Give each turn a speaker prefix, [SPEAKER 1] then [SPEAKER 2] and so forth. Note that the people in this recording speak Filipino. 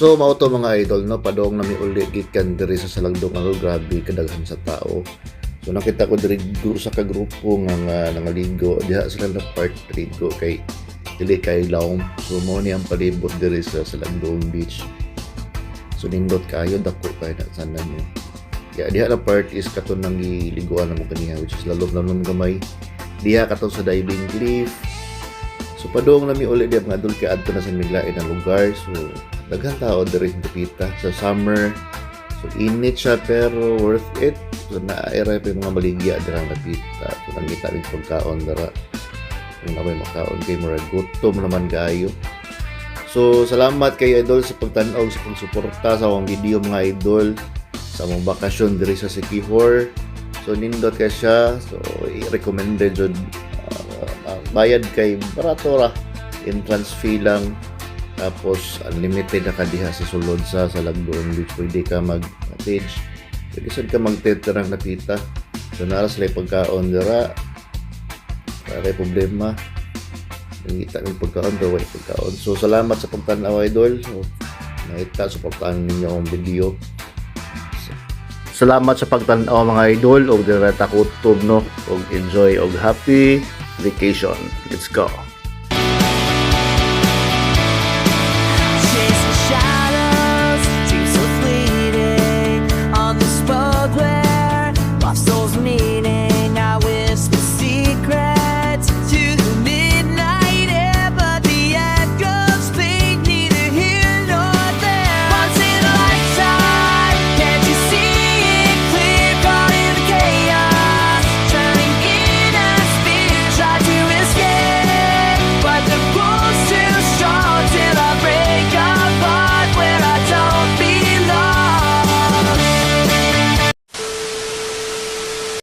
[SPEAKER 1] So mao to mga idol no, padong nami uli gikan diri sa Salagdong ano, grabe kadaghan sa tao. So nakita ko diri sa ka grupo nga nangaligo diha sila na part 3 ko kay dili kay laom. So mo ni ang palibot diri sa Salagdong Beach. So nindot kayo dako kay na sana mo. Ya diha na part is katon nang giliguan na mo kaniya which is lalom gamay. Diha katon sa diving cliff. So padong nami uli diha nga dul kay adto na sa miglain na lugar. So daghan tao diri dapita sa summer. So init siya pero worth it. So naayra pa yung mga maligya dira dapita. So nangita rin pagkaon dira. Kung na may makaon kay murag gutom naman kayo. So salamat kay idol sa pagtan-aw sa pagsuporta sa akong video mga idol sa mong bakasyon diri sa Siquijor. So nindot ka siya. So i-recommended jud bayad kay barato ra, entrance fee lang. Tapos unlimited na ka diha sa sulod sa Salagdong Beach. Pwede ka mag-cottage, pwede sad ka mag-tent terang napita. So naras lay pagkaon dira, para problema nangita ng pagkaon daw ay pagkaon. So salamat sa pagtan-aw idol. So nakita sa pagtan ninyo ang video. Salamat sa pagtan-aw mga idol og dira ta kutob no, og enjoy og happy vacation. Let's go.